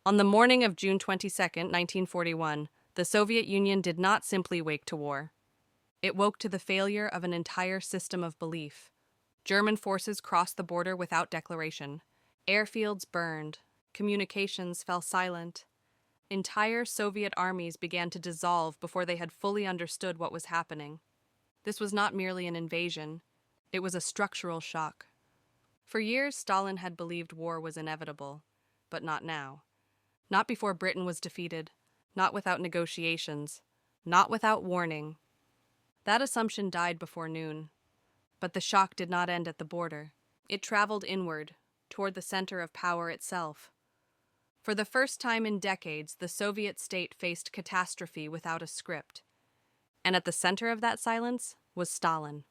On the morning of June 22, 1941, the Soviet Union did not simply wake to war. It woke to the failure of an entire system of belief. German forces crossed the border without declaration. Airfields burned. Communications fell silent. Entire Soviet armies began to dissolve before they had fully understood what was happening. This was not merely an invasion, it was a structural shock. For years, Stalin had believed war was inevitable, but not now. Not before Britain was defeated, not without negotiations, not without warning. That assumption died before noon. But the shock did not end at the border. It traveled inward, toward the center of power itself. For the first time in decades, the Soviet state faced catastrophe without a script. And at the center of that silence was Stalin.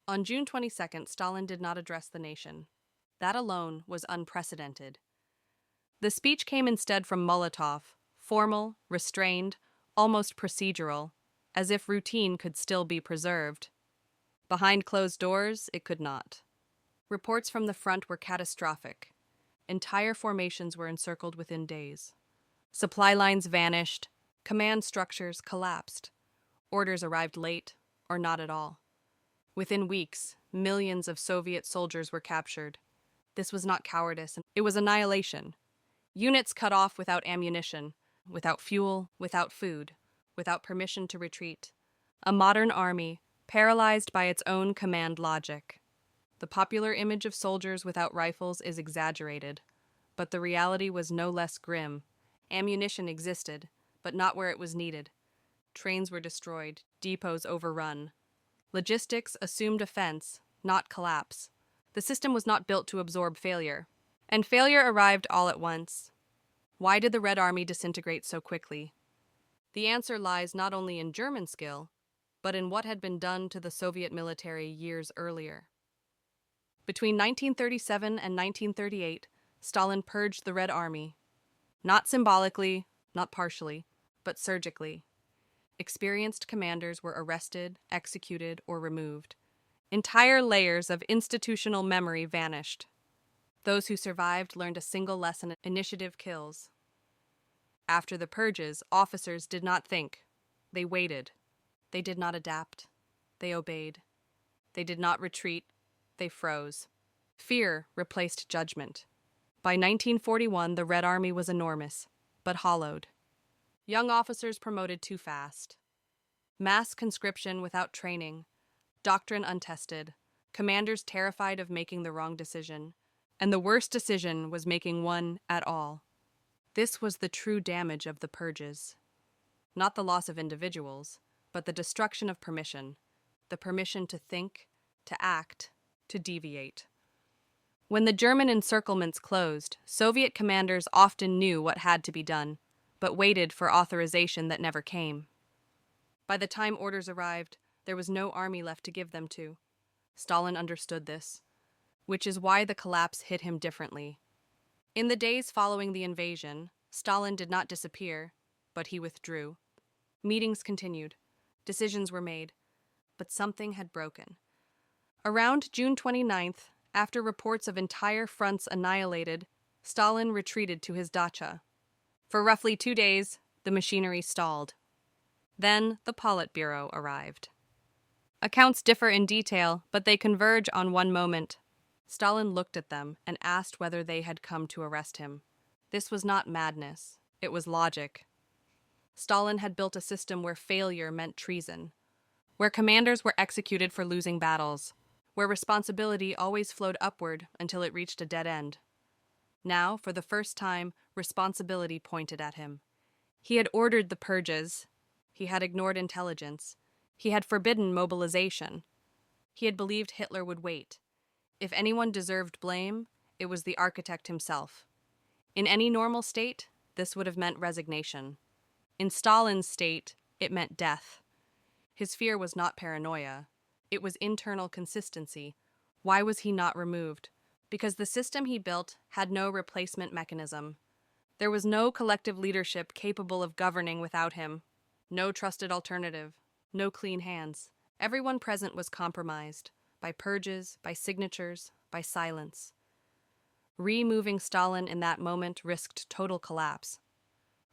On June 22nd, Stalin did not address the nation. That alone was unprecedented. The speech came instead from Molotov, formal, restrained, almost procedural, as if routine could still be preserved. Behind closed doors, it could not. Reports from the front were catastrophic. Entire formations were encircled within days. Supply lines vanished. Command structures collapsed. Orders arrived late, or not at all. Within weeks, millions of Soviet soldiers were captured. This was not cowardice, it was annihilation. Units cut off without ammunition, without fuel, without food, without permission to retreat. A modern army, paralyzed by its own command logic. The popular image of soldiers without rifles is exaggerated, but the reality was no less grim. Ammunition existed, but not where it was needed. Trains were destroyed, depots overrun. Logistics assumed offense, not collapse. The system was not built to absorb failure. And failure arrived all at once. Why did the Red Army disintegrate so quickly? The answer lies not only in German skill, but in what had been done to the Soviet military years earlier. Between 1937 and 1938, Stalin purged the Red Army. Not symbolically, not partially, but surgically. Experienced commanders were arrested, executed, or removed. Entire layers of institutional memory vanished. Those who survived learned a single lesson: initiative kills. After the purges, officers did not think. They waited. They did not adapt. They obeyed. They did not retreat. They froze. Fear replaced judgment. By 1941, the Red Army was enormous, but hollowed. Young officers promoted too fast. Mass conscription without training. Doctrine untested. Commanders terrified of making the wrong decision. And the worst decision was making one at all. This was the true damage of the purges. Not the loss of individuals, but the destruction of permission. The permission to think, to act, to deviate. When the German encirclements closed, Soviet commanders often knew what had to be done, but waited for authorization that never came. By the time orders arrived, there was no army left to give them to. Stalin understood this, which is why the collapse hit him differently. In the days following the invasion, Stalin did not disappear, but he withdrew. Meetings continued. Decisions were made, but something had broken. Around June 29th, after reports of entire fronts annihilated, Stalin retreated to his dacha. For roughly 2 days, the machinery stalled. Then the Politburo arrived. Accounts differ in detail, but they converge on one moment. Stalin looked at them and asked whether they had come to arrest him. This was not madness, it was logic. Stalin had built a system where failure meant treason, where commanders were executed for losing battles, where responsibility always flowed upward until it reached a dead end. Now, for the first time, responsibility pointed at him. He had ordered the purges. He had ignored intelligence. He had forbidden mobilization. He had believed Hitler would wait. If anyone deserved blame, it was the architect himself. In any normal state, this would have meant resignation. In Stalin's state, it meant death. His fear was not paranoia. It was internal consistency. Why was he not removed? Because the system he built had no replacement mechanism. There was no collective leadership capable of governing without him. No trusted alternative. No clean hands. Everyone present was compromised. By purges, by signatures, by silence. Removing Stalin in that moment risked total collapse.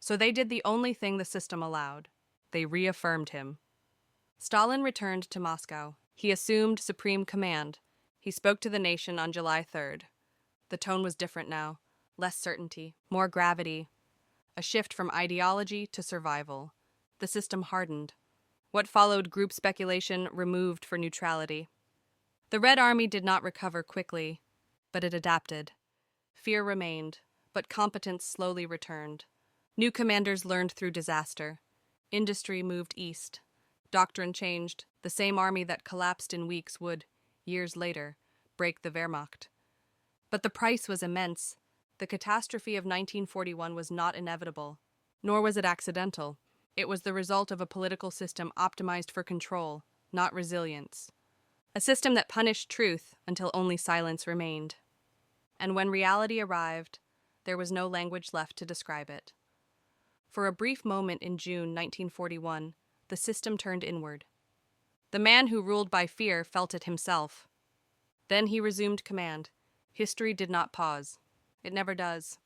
So they did the only thing the system allowed. They reaffirmed him. Stalin returned to Moscow. He assumed supreme command. He spoke to the nation on July 3rd. The tone was different now. Less certainty, more gravity. A shift from ideology to survival. The system hardened. What followed group speculation removed for neutrality. The Red Army did not recover quickly, but it adapted. Fear remained, but competence slowly returned. New commanders learned through disaster. Industry moved east. Doctrine changed. The same army that collapsed in weeks would, years later, break the Wehrmacht. But the price was immense. The catastrophe of 1941 was not inevitable, nor was it accidental. It was the result of a political system optimized for control, not resilience. A system that punished truth until only silence remained. And when reality arrived, there was no language left to describe it. For a brief moment in June 1941, the system turned inward. The man who ruled by fear felt it himself. Then he resumed command. History did not pause. It never does.